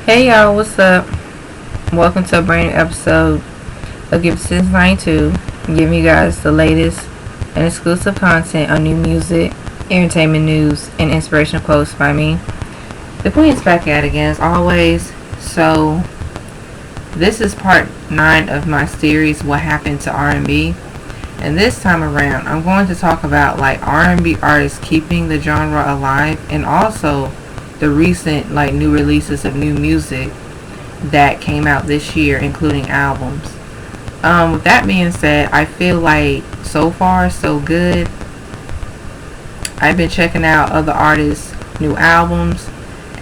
Hey y'all, what's up? Welcome to a brand new episode of Give It Since 92. Giving you guys the latest and exclusive content on new music, entertainment news, and inspirational quotes by me. The Queen's back at it again as always. So this is part 9 of my series, What Happened to R&B. And this time around, I'm going to talk about like R&B artists keeping the genre alive, and also the recent like new releases of new music that came out this year, including albums. With that being said, I feel like so far so good. I've been checking out other artists' new albums,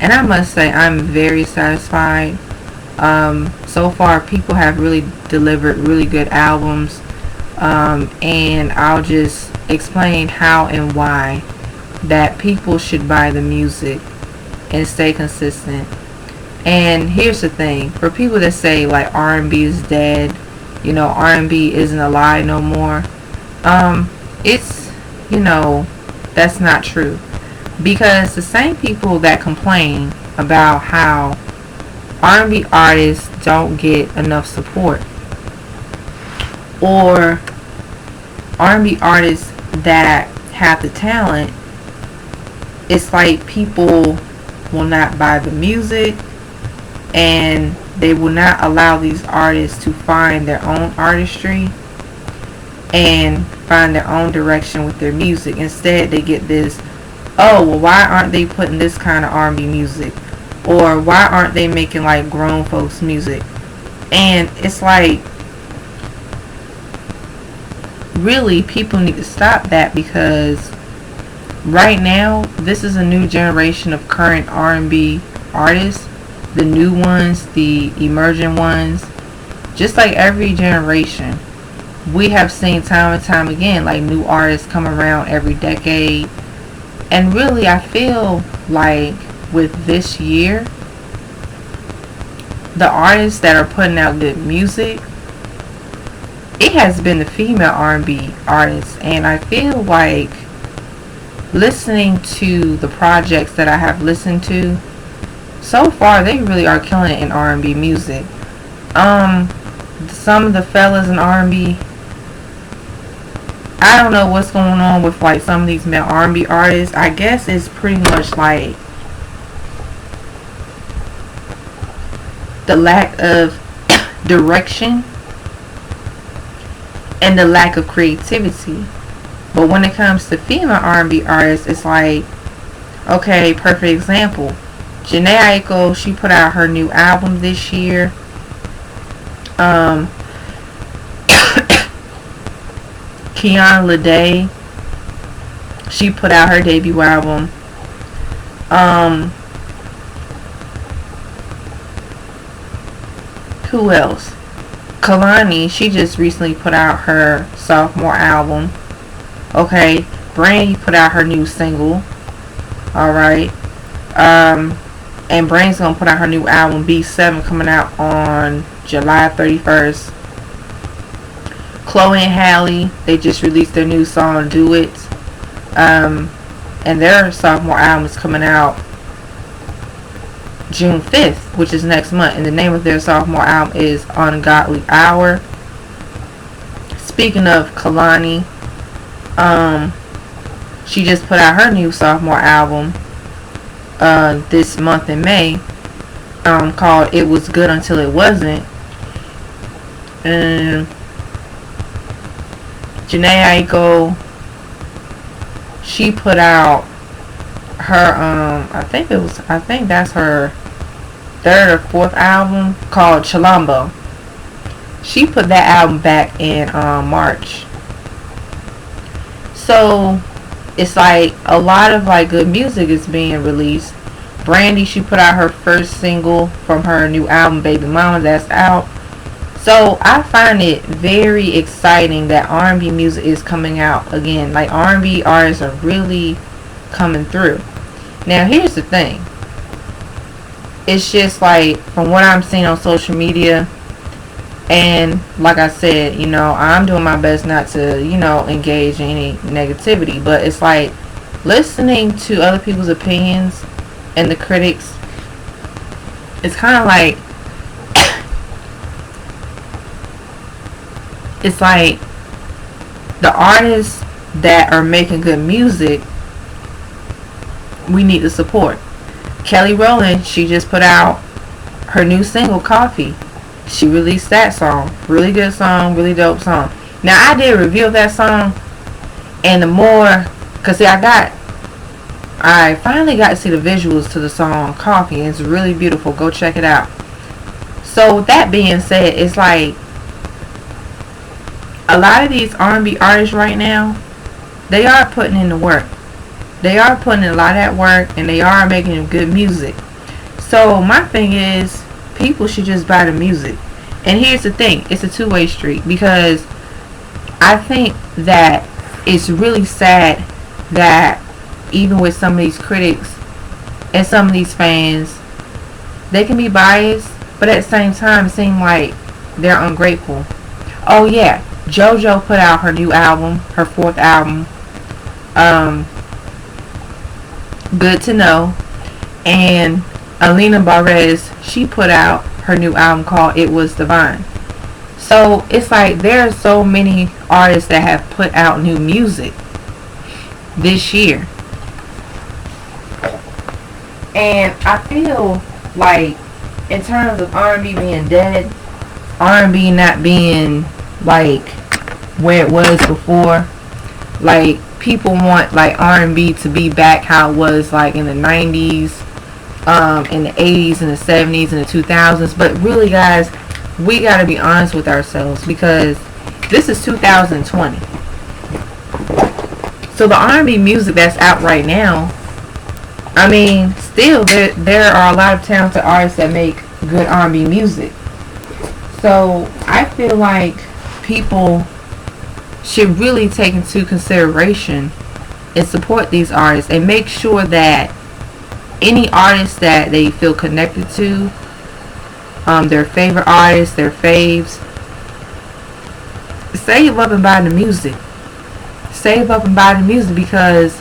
and I must say I'm very satisfied. So far, people have really delivered really good albums, and I'll just explain how and why that people should buy the music and stay consistent. And here's the thing, for people that say like R&B is dead, R&B isn't alive no more, it's, that's not true. Because the same people that complain about how R&B artists don't get enough support, or R&B artists that have the talent, it's like people will not buy the music, and they will not allow these artists to find their own artistry and find their own direction with their music. Instead, they get this, oh, well, why aren't they putting this kind of R&B music? Or why aren't they making like grown folks music? And it's like, really, people need to stop that, because right now, this is a new generation of current R&B artists. The new ones, the emerging ones. Just like every generation, we have seen time and time again, like new artists come around every decade. And really, I feel like with this year, the artists that are putting out good music, it has been the female R&B artists. And I feel like, listening to the projects that I have listened to so far, they really are killing it in R&B music. Some of the fellas in R&B, I don't know what's going on with like some of these male R&B artists. I guess it's pretty much like the lack of direction and the lack of creativity. But when it comes to female R&B artists, it's like, okay, perfect example. Jhené Aiko, she put out her new album this year. Kiana Lede, she put out her debut album. Who else? Kalani, she just recently put out her sophomore album. Okay, Brandy put out her new single. Alright. And Brandy's gonna put out her new album, B7, coming out on July 31st. Chloe and Halle, they just released their new song, Do It. And their sophomore album is coming out June 5th, which is next month. And the name of their sophomore album is Ungodly Hour. Speaking of Kalani, she just put out her new sophomore album this month in May, called It Was Good Until It Wasn't. And Jhené Aiko, she put out her I think that's her third or fourth album, called Chilombo. She put that album back in March. So it's like a lot of like good music is being released. Brandy, she put out her first single from her new album, Baby Mama, that's out. So I find it very exciting that R&B music is coming out again. Like, R&B artists are really coming through. Now here's the thing. It's just like, from what I'm seeing on social media, and like I said, I'm doing my best not to, engage in any negativity. But it's like, listening to other people's opinions and the critics, it's kind of like, it's like the artists that are making good music, we need to support. Kelly Rowland, she just put out her new single, Coffee. She released that song. Really good song, really dope song. Now, I did a review of that song, and the more, because see, I finally got to see the visuals to the song Coffee, and it's really beautiful. Go check it out. So, with that being said, it's like, a lot of these R&B artists right now, they are putting in the work. They are putting in a lot of that work, and they are making good music. So my thing is, people should just buy the music. And here's the thing, it's a two-way street, because I think that it's really sad that even with some of these critics and some of these fans, they can be biased, but at the same time it seems like they're ungrateful. Oh yeah, JoJo put out her new album, her 4th album, Good to Know, and Alina Barez, she put out her new album called It Was Divine. So it's like there are so many artists that have put out new music this year, and I feel like in terms of R&B being dead, R&B not being like where it was before, like people want like R&B to be back how it was like in the 90s, in the 80s and the 70s and the 2000s. But really, guys, we got to be honest with ourselves, because this is 2020. So the R&B music that's out right now, I mean, still there are a lot of talented artists that make good R&B music. So I feel like people should really take into consideration and support these artists, and make sure that any artist that they feel connected to, their favorite artists, their faves, save up and buy the music. Save up and buy the music, because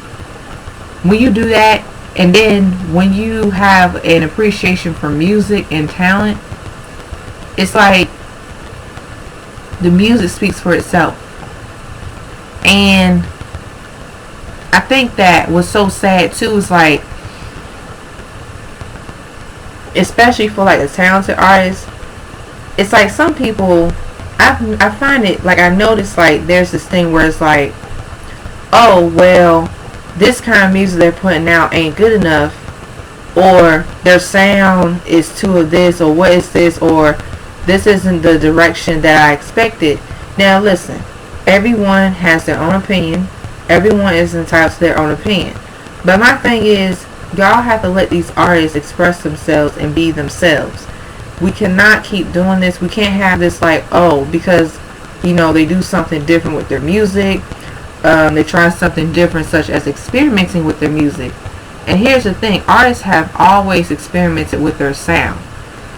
when you do that, and then when you have an appreciation for music and talent, it's like the music speaks for itself. And I think that what's so sad too is like, especially for like the talented artists, it's like some people, I find it like, I notice like there's this thing where it's like, oh well, this kind of music they're putting out ain't good enough, or their sound is too of this, or what is this, or this isn't the direction that I expected. Now listen, everyone has their own opinion. Everyone is entitled to their own opinion. But my thing is, y'all have to let these artists express themselves and be themselves. We cannot keep doing this. We can't have this like, oh, because, you know, they do something different with their music. They try something different, such as experimenting with their music. And here's the thing, artists have always experimented with their sound.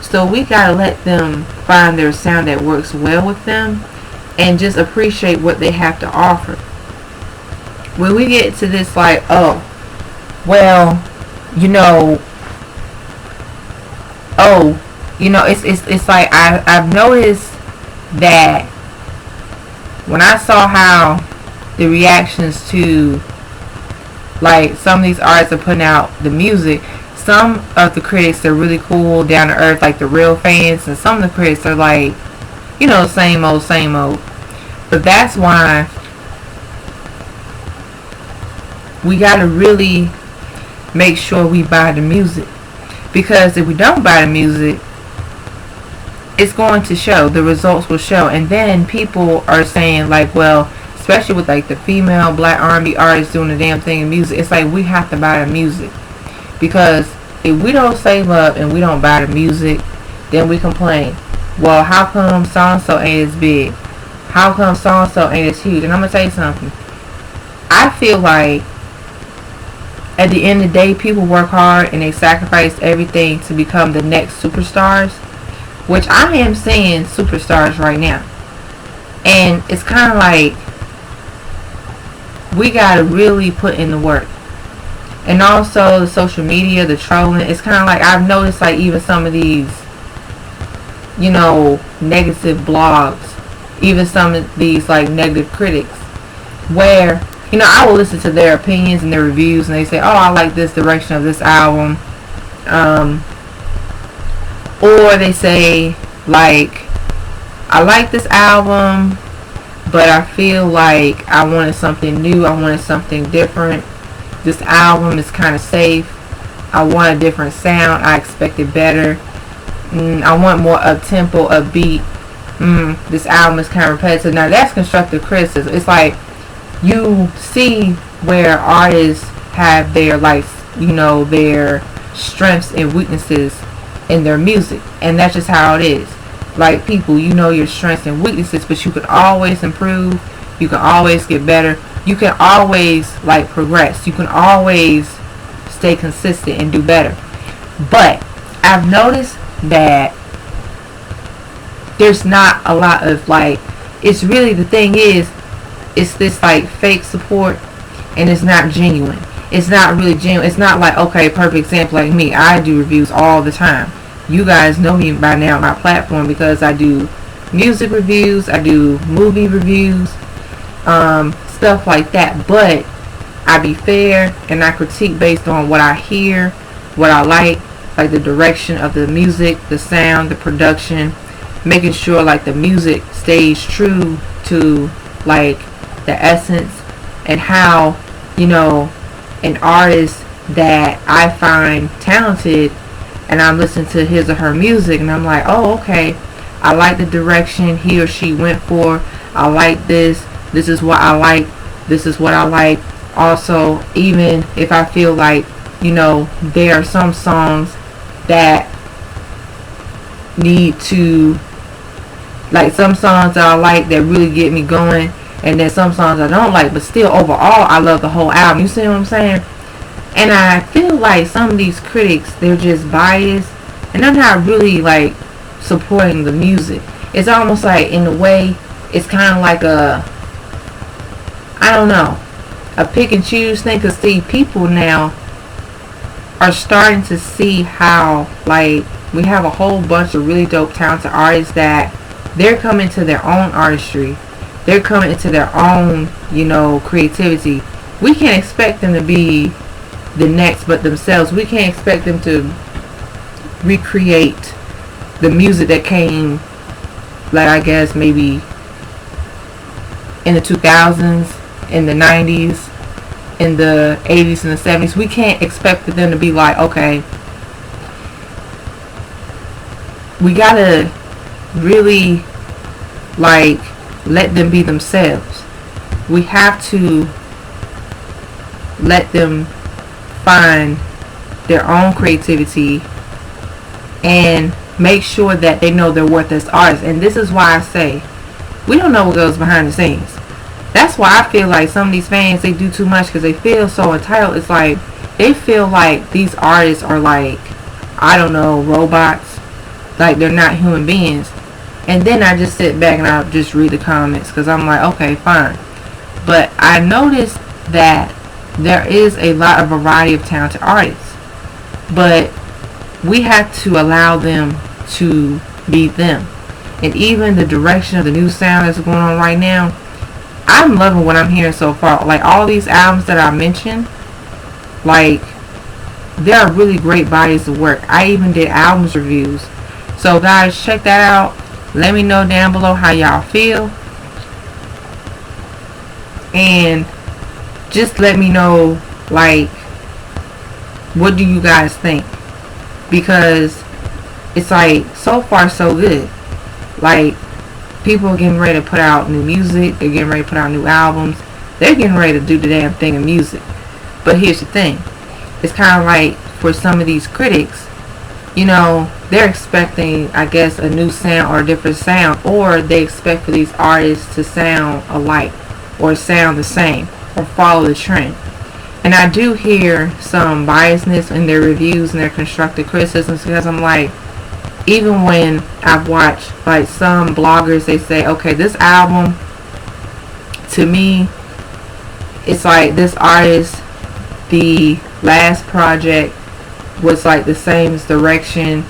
So we gotta let them find their sound that works well with them, and just appreciate what they have to offer. When we get to this like, oh, well, you know, it's like I've noticed that when I saw how the reactions to like some of these artists are putting out the music, some of the critics are really cool, down to earth, like the real fans, and some of the critics are like, you know, same old, same old. But that's why we gotta really make sure we buy the music, because if we don't buy the music, it's going to show, the results will show. And then people are saying like, well, especially with like the female black R&B artists doing the damn thing in music, it's like we have to buy the music, because if we don't save up and we don't buy the music, then we complain, well, how come so and so ain't as big, how come so and so ain't as huge? And I'm gonna tell you something, I feel like at the end of the day, people work hard and they sacrifice everything to become the next superstars, which I am seeing superstars right now. And it's kind of like we gotta really put in the work. And also the social media, the trolling. It's kind of like I've noticed, like even some of these, negative blogs, even some of these like negative critics, where I will listen to their opinions and their reviews, and they say, "Oh, I like this direction of this album," or they say like, "I like this album, but I feel like I wanted something new. I wanted something different. This album is kind of safe. I want a different sound. I expected better. I want more up-tempo, upbeat. This album is kind of repetitive." Now that's constructive criticism. It's like you see where artists have their their strengths and weaknesses in their music, and that's just how it is. Like people, your strengths and weaknesses, but you can always improve. You can always get better. You can always progress. You can always stay consistent and do better. But I've noticed that there's not a lot of it's really, the thing is, it's this fake support, and it's not genuine. It's not really genuine. It's not okay, perfect example, like me. I do reviews all the time. You guys know me by now on my platform because I do music reviews, I do movie reviews, stuff like that. But I be fair and I critique based on what I hear, what I like the direction of the music, the sound, the production, making sure the music stays true to the essence, and how an artist that I find talented, and I'm listening to his or her music, and I'm like, oh, okay, I like the direction he or she went for. I like this. This is what I like. This is what I like. Also, even if I feel there are some songs that need to, some songs that I like that really get me going, and then some songs I don't like, but still overall I love the whole album. You see what I'm saying? And I feel like some of these critics, they're just biased, and they're not really supporting the music. It's almost in a way, it's kind of like I don't know, a pick and choose thing. Because see, people now are starting to see how we have a whole bunch of really dope talented artists that they're coming to their own artistry. They're coming into their own, creativity. We can't expect them to be the next but themselves. We can't expect them to recreate the music that came, I guess, maybe in the 2000s, in the 90s, in the 80s and the 70s. We can't expect for them to be okay, we gotta really let them be themselves. We have to let them find their own creativity and make sure that they know their worth as artists. And this is why I say we don't know what goes behind the scenes. That's why I feel like some of these fans, they do too much because they feel so entitled. It's they feel like these artists are I don't know, robots, they're not human beings. And then I just sit back and I just read the comments because I'm okay, fine. But I noticed that there is a lot of variety of talented artists, but we have to allow them to be them. And even the direction of the new sound that's going on right now, I'm loving what I'm hearing so far. All these albums that I mentioned, they are really great bodies of work. I even did albums reviews. So guys, check that out. Let me know down below how y'all feel. And just let me know, what do you guys think? Because it's so far so good. People are getting ready to put out new music. They're getting ready to put out new albums. They're getting ready to do the damn thing in music. But here's the thing. It's kind of for some of these critics, they're expecting, I guess, a new sound or a different sound. Or they expect for these artists to sound alike or sound the same or follow the trend. And I do hear some biasness in their reviews and their constructive criticisms, because I'm even when I've watched some bloggers, they say, okay, this album, to me, it's this artist the last project was like the same direction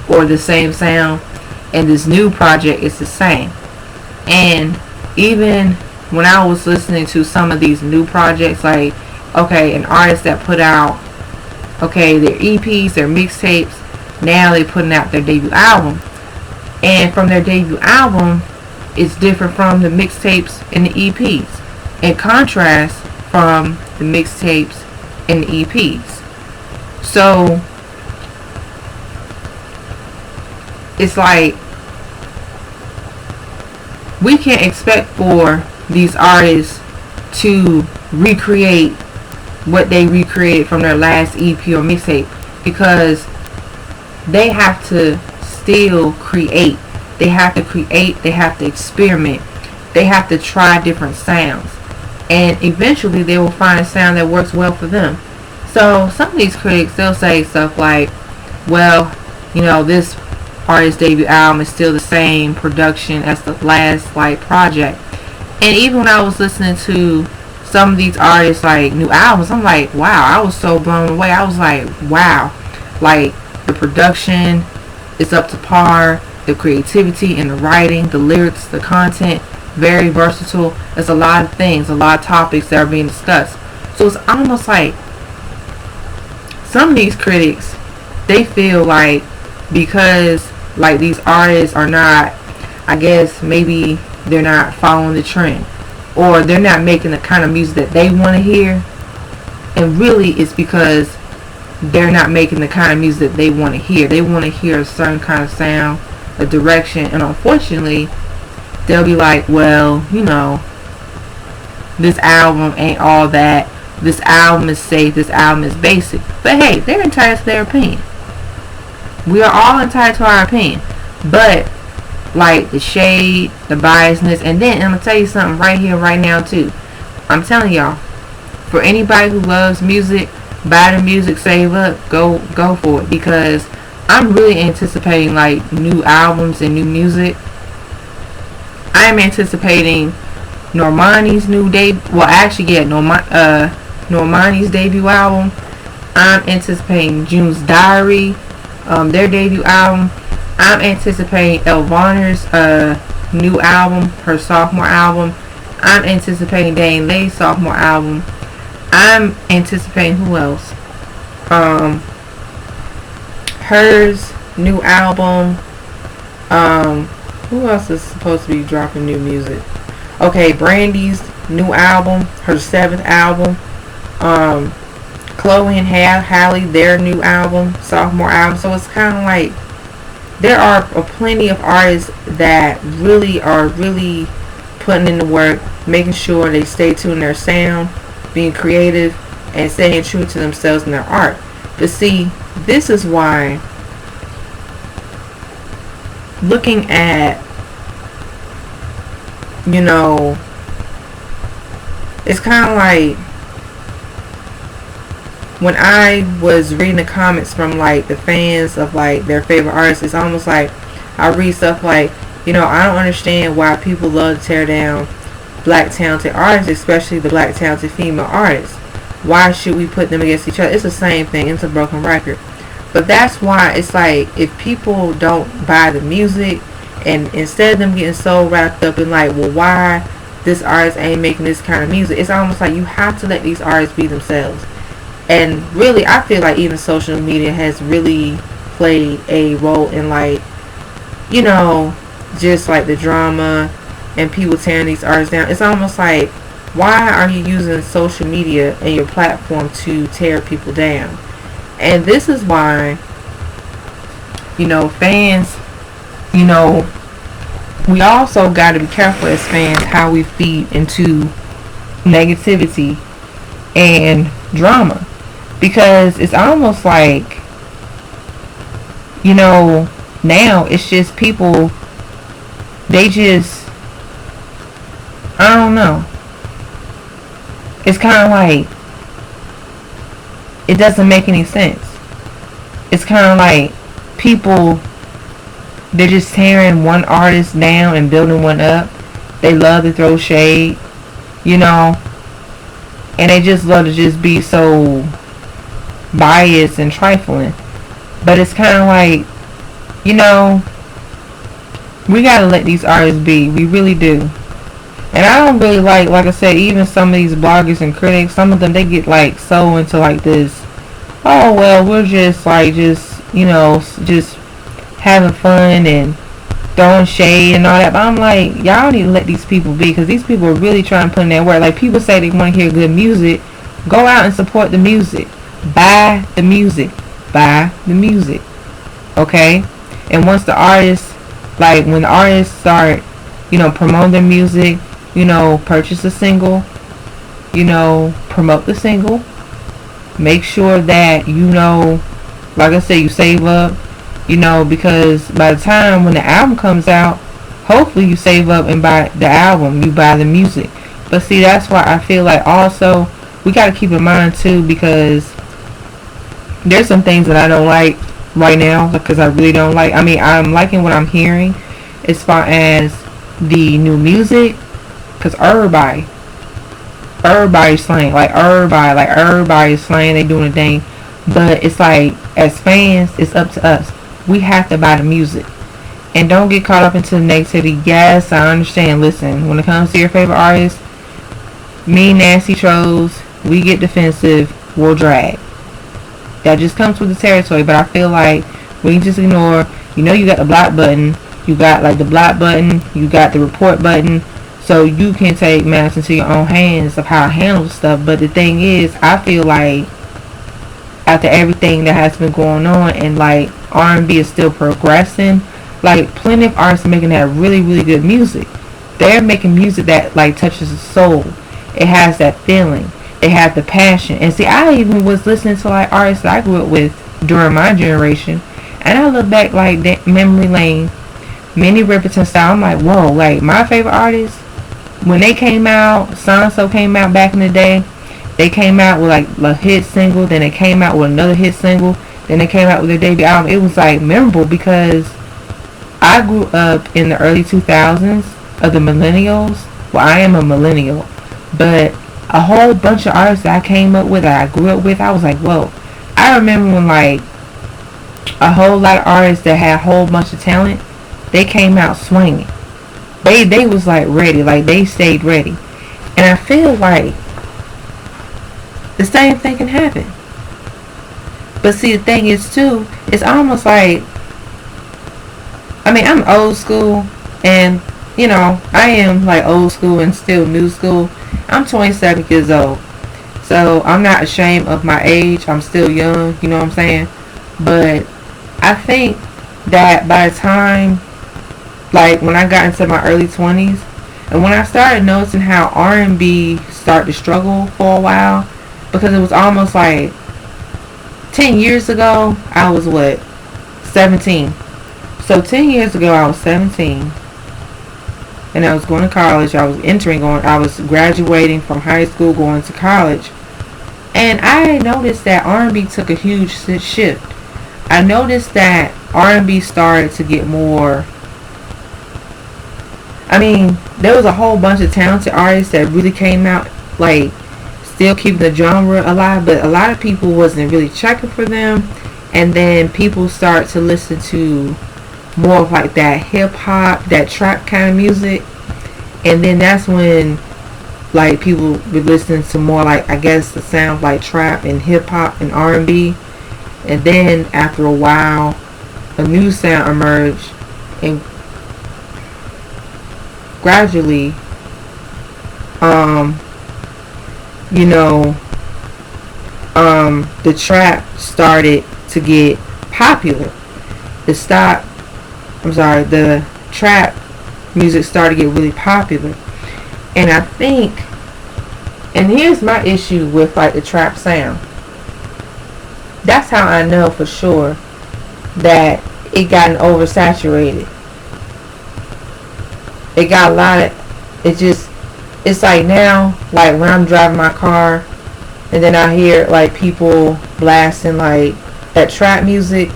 or the same sound, and this new project is the same. And even when I was listening to some of these new projects, like, okay, an artist that put out, okay, their EPs, their mixtapes, now they're putting out their debut album. And from their debut album, it's different from the mixtapes and the EPs. In contrast, from the mixtapes and the EPs. So, it's like, we can't expect for these artists to recreate what they recreated from their last EP or mixtape, because they have to still create. They have to create, they have to experiment, they have to try different sounds, and eventually they will find a sound that works well for them. So some of these critics, they'll say stuff like, well, this artist's debut album is still the same production as the last like project. And even when I was listening to some of these artists like new albums, I'm like, wow, I was so blown away. I was like, wow, like the production is up to par, the creativity and the writing, the lyrics, the content, very versatile. There's a lot of things, a lot of topics that are being discussed. So it's almost like some of these critics, they feel like because like these artists are not, I guess maybe they're not following the trend, or they're not making the kind of music that they want to hear. And really it's because they're not making the kind of music that they want to hear. They want to hear a certain kind of sound, a direction, and unfortunately they'll be like, well, this album ain't all that. This album is safe. This album is basic. But hey, they're entitled to their opinion. We are all entitled to our opinion. But like the shade, the biasness, and then I'm gonna tell you something right here, right now too. I'm telling y'all, for anybody who loves music, buy the music, save up, go for it, because I'm really anticipating like new albums and new music. I'm anticipating Normani's new debut. Well, actually, yeah, Normani's debut album. I'm anticipating June's Diary, their debut album. I'm anticipating Elvanner's new album, her sophomore album. I'm anticipating Dane Lay's sophomore album. I'm anticipating who else? Hers new album. Who else is supposed to be dropping new music? Okay, Brandy's new album, her 7th album. Chloe and Halle, their new album, sophomore album. So it's kind of like there are plenty of artists that really are putting in the work, making sure they stay true in their sound, being creative, and staying true to themselves and their art. But see, this is why looking at, it's kind of like when I was reading the comments from like the fans of like their favorite artists, it's almost like I read stuff like, I don't understand why people love to tear down black talented artists, especially the black talented female artists. Why should we put them against each other? It's the same thing. It's a broken record. But that's why it's like, if people don't buy the music, and instead of them getting so wrapped up in like, well, why this artist ain't making this kind of music, it's almost like you have to let these artists be themselves. And really, I feel like even social media has really played a role in like, just like the drama and people tearing these artists down. It's almost like, why are you using social media and your platform to tear people down? And this is why, fans, we also got to be careful as fans how we feed into negativity and drama. Because it's almost like, now it's just people, they just, I don't know. It's kind of like, it doesn't make any sense. It's kind of like people, they're just tearing one artist down and building one up. They love to throw shade, and they just love to just be so biased and trifling. But it's kind of like, you know, we gotta let these artists be. We really do. And I don't really like I said, even some of these bloggers and critics, some of them, they get like so into like this, oh well, we're just like, just, you know, just having fun and throwing shade and all that. But I'm like, y'all need to let these people be, because these people are really trying to put in their work. Like, people say they want to hear good music. Go out and support the music. Buy the music. Buy the music. Okay? And once the artists, like when the artists start, you know, promoting their music, you know, purchase a single, you know, promote the single. Make sure that, you know, like I said, you save up, you know, because by the time when the album comes out, hopefully you save up and buy the album, you buy the music. But see, that's why I feel like also we got to keep in mind too, because there's some things that I don't like right now, because I really don't like. I mean, I'm liking what I'm hearing as far as the new music, because everybody's slaying, like everybody's slaying, they doing a thing. But it's like, as fans, it's up to us. We have to buy the music, and don't get caught up into the negativity. Yes, I understand. Listen, when it comes to your favorite artist, me, nasty trolls, we get defensive, we'll drag. That just comes with the territory. But I feel like we can just ignore, you know, you got the block button, you got like the block button, you got the report button, so you can take matters into your own hands of how to handle stuff. But the thing is, I feel like after everything that has been going on, and like R&B is still progressing, like plenty of artists are making that really, really good music. They're making music that like touches the soul. It has that feeling. It has the passion. And see, I even was listening to like artists that I grew up with during my generation, and I look back like that memory lane, Minnie Riperton style. I'm like, whoa, like my favorite artists, when they came out, So came out back in the day, they came out with like a hit single, then they came out with another hit single, then they came out with their debut album. It was like memorable, because I grew up in the early 2000s of the millennials. Well, I am a millennial, but a whole bunch of artists that I came up with, that I grew up with, I was like, whoa. I remember when like a whole lot of artists that had a whole bunch of talent, they came out swinging. They was like ready, like they stayed ready. And I feel like the same thing can happen. But see, the thing is too, it's almost like, I mean, I'm old school, and you know, I am like old school and still new school. I'm 27 years old, so I'm not ashamed of my age. I'm still young, you know what I'm saying? But I think that by the time, like when I got into my early 20s, and when I started noticing how R&B started to struggle for a while, because it was almost like 10 years ago, I was what, 17. So 10 years ago, I was 17. And I was going to college. I was graduating from high school, going to college. And I noticed that R&B took a huge shift. I noticed that R&B started to get more, I mean, there was a whole bunch of talented artists that really came out, like, still keeping the genre alive, but a lot of people wasn't really checking for them. And then people start to listen to more of like that hip hop, that trap kind of music, and then that's when like people were listening to more like, I guess, the sound like trap and hip hop and R&B. And then after a while, a new sound emerged, and gradually, the trap started to get popular. The trap music started to get really popular. And I think, and here's my issue with like the trap sound. That's how I know for sure that it gotten oversaturated. It got a lot of, it's like now, like when I'm driving my car and then I hear like people blasting like that trap music.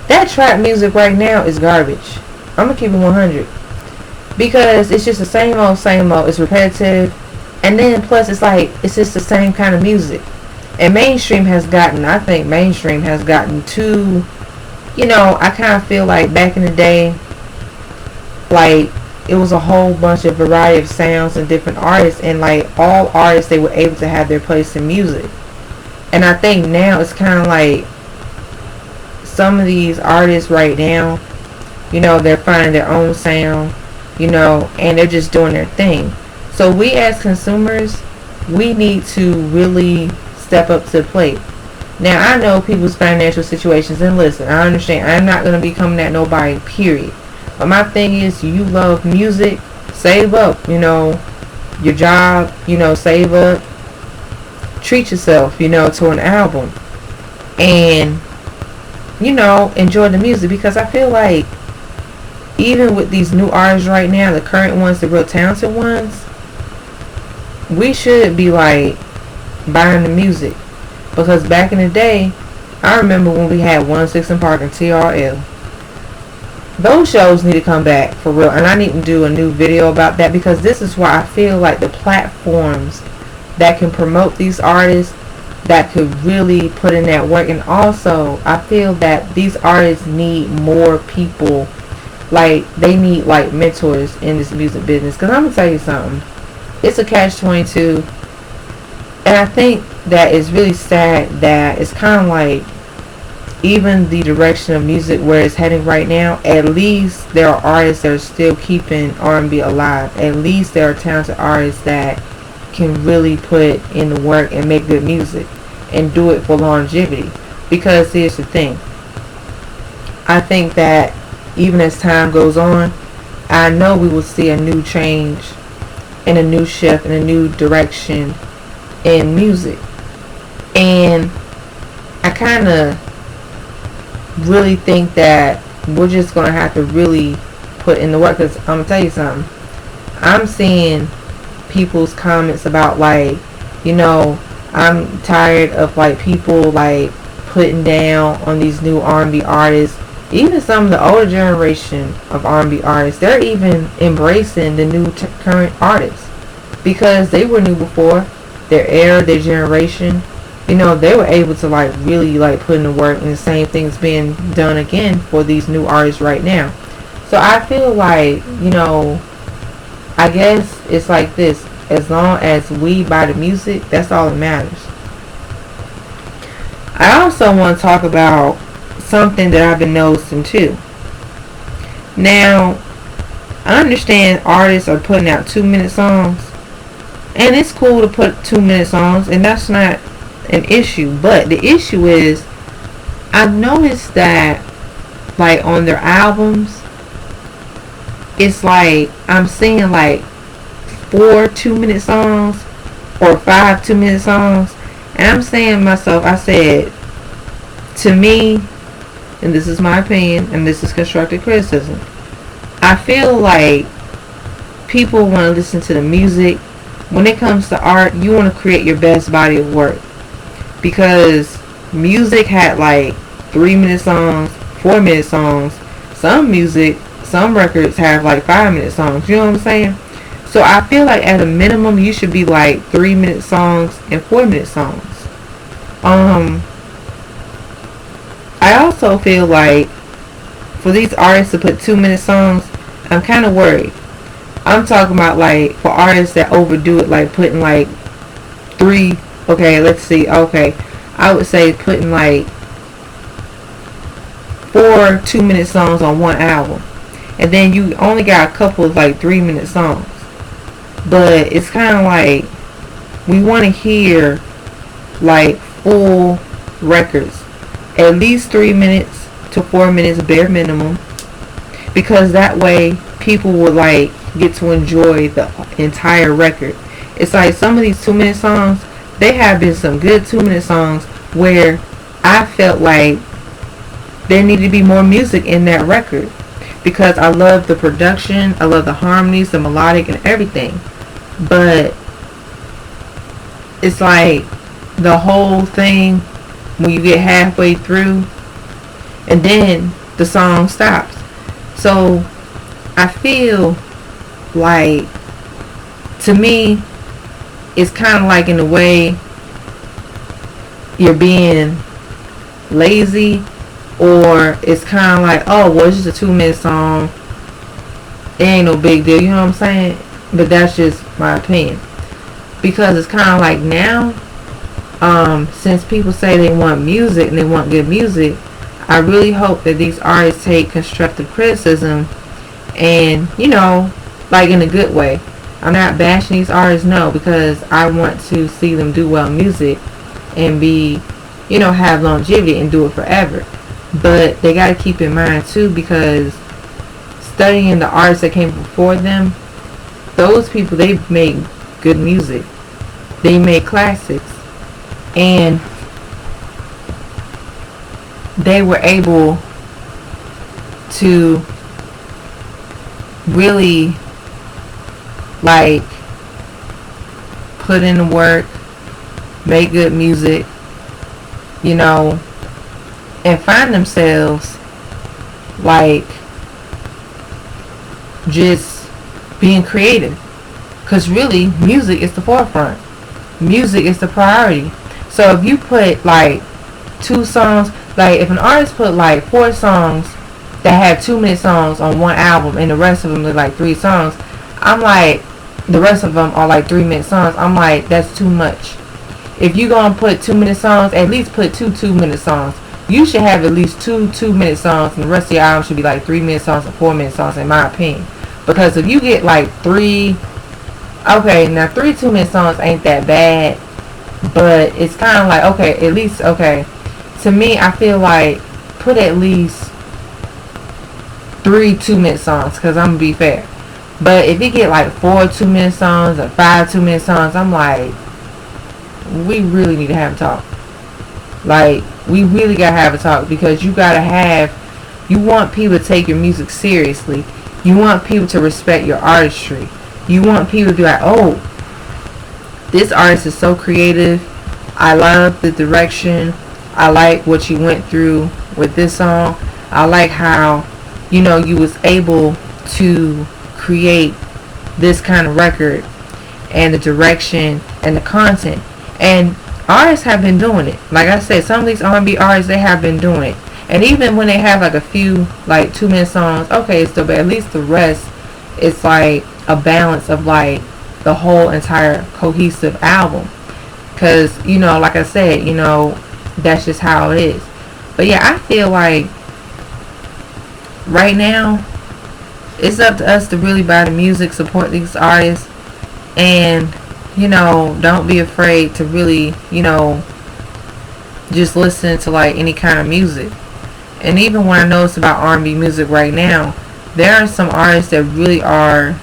That trap music right now is garbage. I'm gonna keep it 100, because it's just the same old. It's repetitive, And then plus it's like it's just the same kind of music. And I think mainstream has gotten too, I kind of feel like back in the day, like it was a whole bunch of variety of sounds and different artists, and like all artists, they were able to have their place in music. And I think now it's kind of like some of these artists right now, they're finding their own sound, and they're just doing their thing. So we as consumers, we need to really step up to the plate. Now I know people's financial situations, and listen, I understand. I'm not going to be coming at nobody, period. But my thing is, you love music, save up, your job, save up, treat yourself, to an album, and, enjoy the music. Because I feel like even with these new artists right now, the current ones, the real talented ones, we should be like buying the music. Because back in the day, I remember when we had 106 & Park and TRL. Those shows need to come back for real, and I need to do a new video about that, because this is why I feel like the platforms that can promote these artists, that could really put in that work. And also I feel that these artists need more people, like they need like mentors in this music business. Because I'm gonna tell you something, it's a catch-22, and I think that it's really sad that it's kind of like, even the direction of music where it's heading right now, at least there are artists that are still keeping R&B alive. At least there are talented artists that can really put in the work and make good music and do it for longevity. Because here's the thing, I think that even as time goes on, I know we will see a new change and a new shift and a new direction in music. And I kind of really think that we're just going to have to really put in the work. Because I'm going to tell you something, I'm seeing people's comments about like, I'm tired of like people like putting down on these new R&B artists. Even some of the older generation of R&B artists, they're even embracing the new current artists, because they were new before their era, their generation. They were able to like really like put in the work, and the same thing's being done again for these new artists right now. So I feel like, I guess it's like this, as long as we buy the music, that's all that matters. I also want to talk about something that I've been noticing too. Now, I understand artists are putting out 2-minute songs, and it's cool to put 2-minute songs, and that's not an issue. But the issue is, I've noticed that like on their albums, it's like I'm seeing like 4 2-minute songs or 5 2-minute songs, and I'm saying to myself, I said, to me, and this is my opinion, and this is constructive criticism, I feel like people want to listen to the music. When it comes to art, you want to create your best body of work. Because music had like 3-minute songs, 4-minute songs. Some records have like 5-minute songs. You know what I'm saying? So I feel like at a minimum, you should be like 3-minute songs and 4-minute songs. I also feel like for these artists to put 2-minute songs, I'm kind of worried. I'm talking about like for artists that overdo it, like putting like 3, okay, let's see, okay, I would say putting like 4 2-minute songs on one album, and then you only got a couple of like 3-minute songs. But it's kind of like we want to hear like full records, at least 3 minutes to 4 minutes bare minimum, because that way people would like get to enjoy the entire record. It's like some of these 2-minute songs, they have been some good 2-minute songs where I felt like there needed to be more music in that record, because I love the production, I love the harmonies, the melodic and everything. But it's like the whole thing, when you get halfway through and then the song stops. So I feel like, to me, it's kind of like in a way you're being lazy, or it's kind of like, oh, well, it's just a 2-minute song, it ain't no big deal, you know what I'm saying? But that's just my opinion, because it's kind of like now, since people say they want music and they want good music, I really hope that these artists take constructive criticism and, like in a good way. I'm not bashing these artists, no, because I want to see them do well music and be, have longevity and do it forever. But they got to keep in mind too, because studying the artists that came before them, those people, they made good music. They made classics. And they were able to really like put in the work, make good music, and find themselves like just being creative. Because really, music is the forefront. Music is the priority. So if you put like 2 songs, like if an artist put like 4 songs that have 2-minute songs on one album and the rest of them are like 3 songs, I'm like, the rest of them are like 3-minute songs, I'm like, that's too much. If you gonna put 2-minute songs, at least put 2 2-minute songs. You should have at least 2 2-minute songs, and the rest of your album should be like 3-minute songs or 4-minute songs, in my opinion. Because if you get like 3, okay, now 3 2-minute songs ain't that bad, but it's kind of like, okay, at least, okay, to me, I feel like put at least 3 2-minute songs, because I'm gonna be fair. But if you get like 4 2-minute songs or 5 2-minute songs, I'm like, we really need to have a talk. Like, we really gotta have a talk, because you want people to take your music seriously. You want people to respect your artistry. You want people to be like, oh, this artist is so creative. I love the direction. I like what you went through with this song. I like how, you was able to create this kind of record, and the direction and the content. And artists have been doing it. Like I said, some of these R&B artists, they have been doing it. And even when they have like a few like 2-minute songs, okay, still, but at least the rest, it's like a balance of like the whole entire cohesive album. Because, like I said, that's just how it is. But yeah, I feel like right now, it's up to us to really buy the music, support these artists, and, don't be afraid to really, just listen to like any kind of music. And even when I notice about R&B music right now, there are some artists that really are,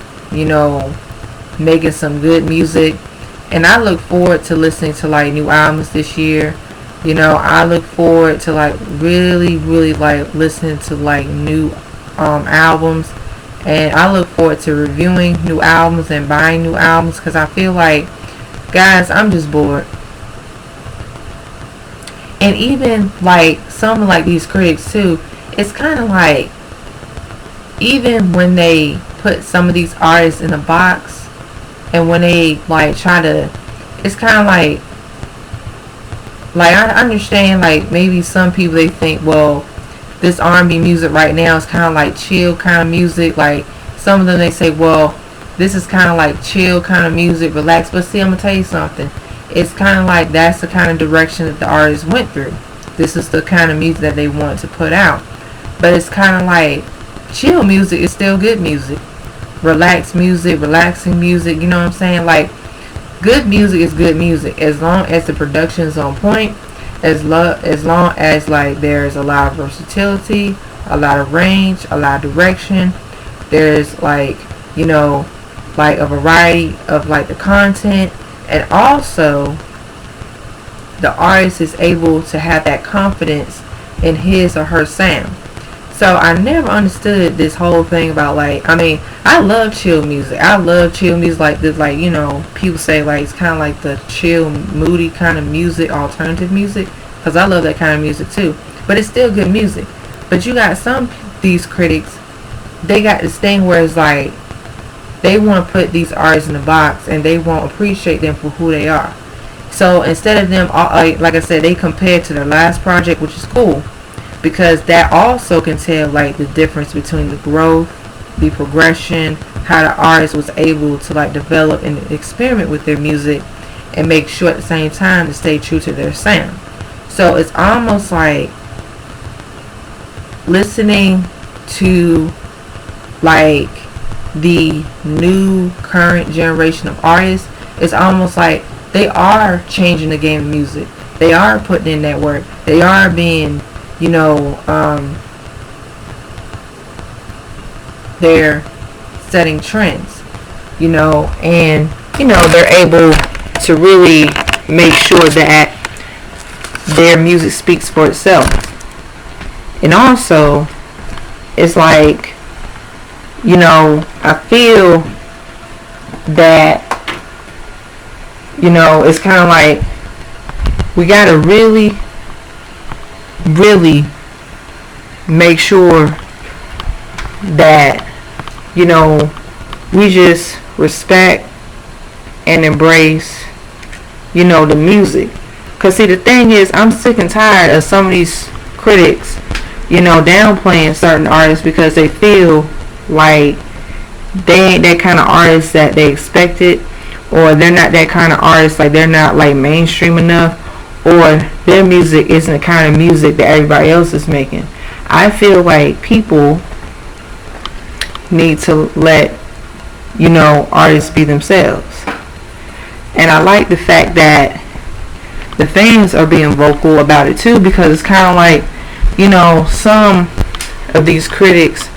making some good music. And I look forward to listening to like new albums this year. I look forward to like really, really like listening to like new albums. And I look forward to reviewing new albums and buying new albums, because I feel like, guys, I'm just bored. And even like some of like these critics too, it's kind of like, even when they put some of these artists in a box, and when they like try to, it's kind of like I understand like maybe some people, they think, well, this R&B music right now is kind of like chill kind of music. Like some of them, they say, well, this is kind of like chill kind of music, relax. But see, I'm gonna tell you something. It's kind of like that's the kind of direction that the artist went through. This is the kind of music that they want to put out. But it's kind of like chill music is still good music. Relaxed music, relaxing music, you know what I'm saying? Like, good music is good music as long as the production is on point, as long as like there's a lot of versatility, a lot of range, a lot of direction. There's like, like a variety of like the content. And also, the artist is able to have that confidence in his or her sound. So I never understood this whole thing about like, I love chill music. I love chill music like this, like, people say like it's kind of like the chill, moody kind of music, alternative music, because I love that kind of music too. But it's still good music. But you got these critics, they got this thing where it's like, they want to put these artists in a box and they won't appreciate them for who they are. So instead of them, like I said, they compare to their last project, which is cool, because that also can tell like the difference between the growth, the progression, how the artist was able to like develop and experiment with their music and make sure at the same time to stay true to their sound. So it's almost like listening to like the new current generation of artists. It's almost like they are changing the game of music. They are putting in that work. They are being, they're setting trends, and they're able to really make sure that their music speaks for itself. And also, it's like, I feel that, it's kind of like we got to really, really make sure that, we just respect and embrace, the music. Because, see, the thing is, I'm sick and tired of some of these critics, downplaying certain artists because they feel like they ain't that kind of artist that they expected, or they're not that kind of artist, like they're not like mainstream enough, or their music isn't the kind of music that everybody else is making. I feel like people need to let, artists be themselves. And I like the fact that the fans are being vocal about it too, because it's kind of like, some of these critics,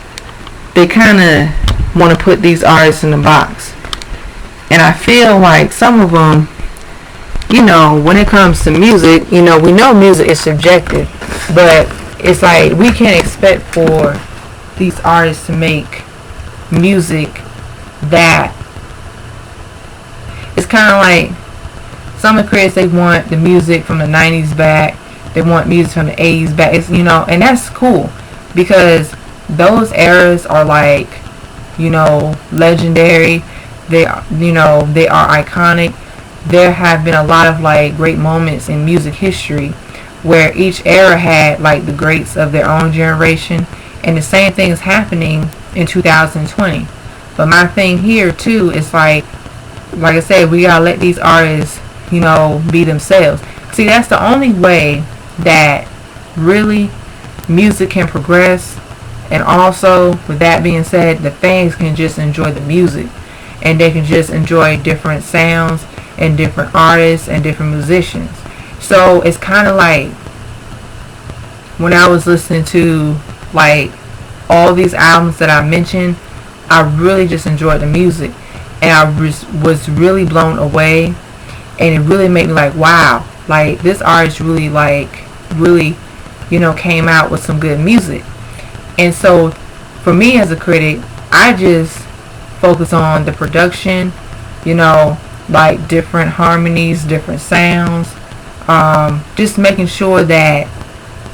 they kind of want to put these artists in a box. And I feel like some of them, when it comes to music, we know music is subjective, but it's like we can't expect for these artists to make music that, it's kind of like some of the critics, they want the music from the 90s back, they want music from the 80s back. It's, and that's cool, because those eras are like, legendary. They are, they are iconic. There have been a lot of like great moments in music history where each era had like the greats of their own generation, and the same thing is happening in 2020. But my thing here too is like I said, we gotta let these artists, be themselves. See, that's the only way that really music can progress. And also, with that being said, the fans can just enjoy the music, and they can just enjoy different sounds and different artists and different musicians. So it's kind of like when I was listening to like all these albums that I mentioned, I really just enjoyed the music, and I was really blown away, and it really made me like, wow, like this artist really came out with some good music. And so for me as a critic, I just focus on the production, like different harmonies, different sounds, just making sure that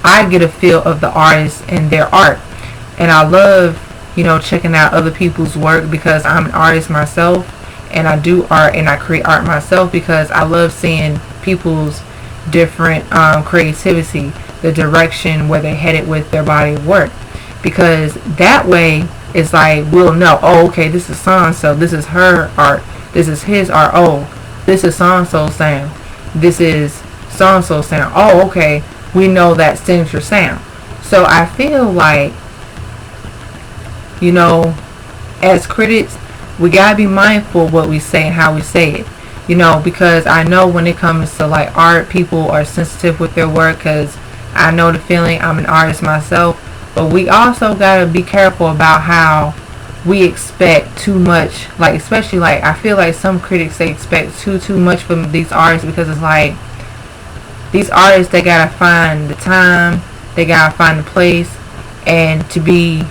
I get a feel of the artist and their art. And I love, checking out other people's work, because I'm an artist myself, and I do art and I create art myself, because I love seeing people's different creativity, the direction where they're headed with their body of work. Because that way it's like we'll know, oh, okay, this is so-and-so, this is her art, this is his art, oh, this is so-and-so sound, this is so-and-so sound, oh, okay, we know that signature sound. So I feel like, as critics, we gotta be mindful of what we say and how we say it, because I know when it comes to like art, people are sensitive with their work, because I know the feeling, I'm an artist myself. But we also gotta be careful about how we expect too much. Like, especially like I feel like some critics, they expect too much from these artists, because it's like these artists, they gotta find the time, they gotta find the place, and to be,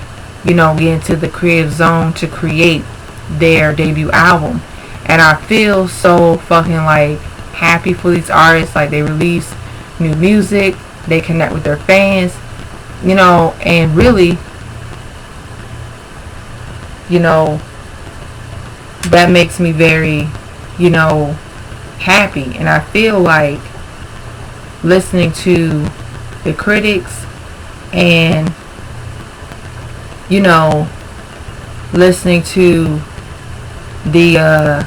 get into the creative zone to create their debut album. And I feel so fucking like happy for these artists. Like, they release new music, they connect with their fans, and really, that makes me very, you know, happy. And I feel like listening to the critics and, you know, listening to the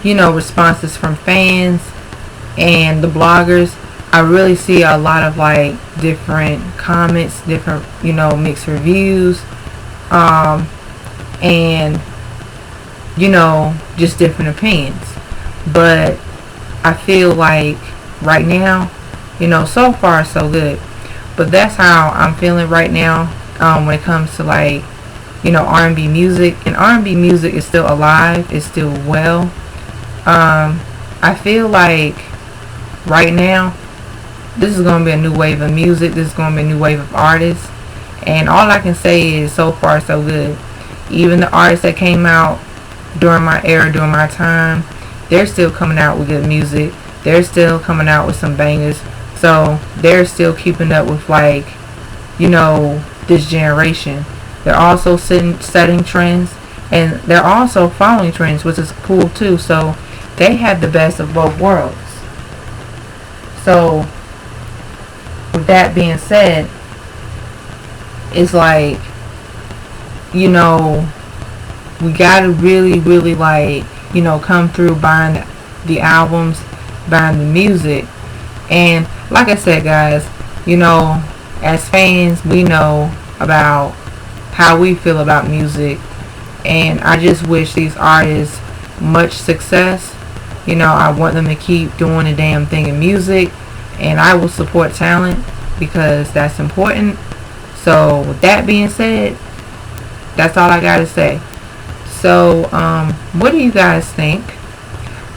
responses from fans and the bloggers, I really see a lot of like different comments, different, mixed reviews, and just different opinions. But I feel like right now, so far so good. But that's how I'm feeling right now, when it comes to like, R&B music. And R&B music is still alive, it's still well. I feel like right now, this is going to be a new wave of music. This is going to be a new wave of artists. And all I can say is so far so good. Even the artists that came out during my era, during my time, they're still coming out with good music. They're still coming out with some bangers. So they're still keeping up with like, this generation. They're also setting trends, and they're also following trends, which is cool too. So they have the best of both worlds. So with that being said, it's like, we gotta really, really like, come through buying the albums, buying the music. And like I said, guys, as fans, we know about how we feel about music. And I just wish these artists much success. I want them to keep doing the damn thing in music. And I will support talent because that's important. So with that being said, that's all I gotta say. So what do you guys think?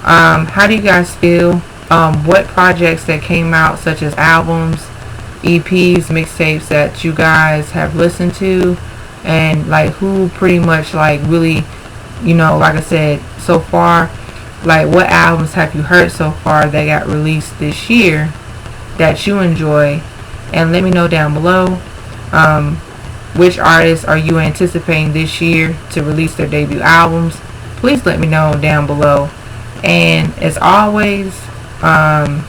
How do you guys feel? What projects that came out, such as albums, EPs, mixtapes, that you guys have listened to, and like who pretty much like really, like I said, so far, like what albums have you heard so far that got released this year that you enjoy? And let me know down below, which artists are you anticipating this year to release their debut albums? Please let me know down below. And as always, what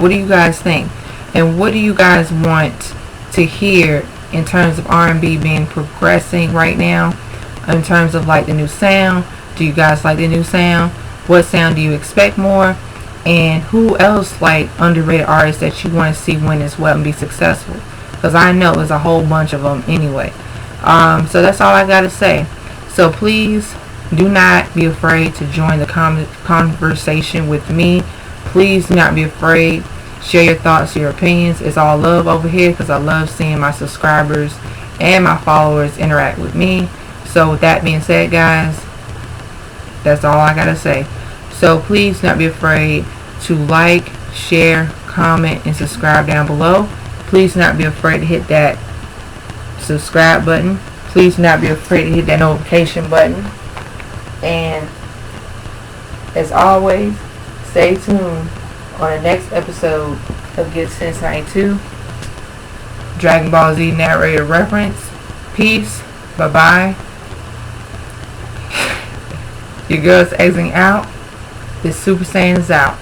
do you guys think? And what do you guys want to hear in terms of R&B being progressing right now? In terms of like the new sound, do you guys like the new sound? What sound do you expect more? And who else like underrated artists that you want to see win as well and be successful? Because I know there's a whole bunch of them anyway. So that's all I gotta say. So please do not be afraid to join the conversation with me. Please do not be afraid. Share your thoughts, your opinions. It's all love over here because I love seeing my subscribers and my followers interact with me. So with that being said, guys, that's all I gotta say. So please do not be afraid to like, share, comment, and subscribe down below. Please do not be afraid to hit that subscribe button. Please do not be afraid to hit that notification button. And as always, stay tuned on the next episode of Get Sense 92, Dragon Ball Z narrator reference. Peace. Bye-bye. Your girl's exiting out. This Super Saiyan is out.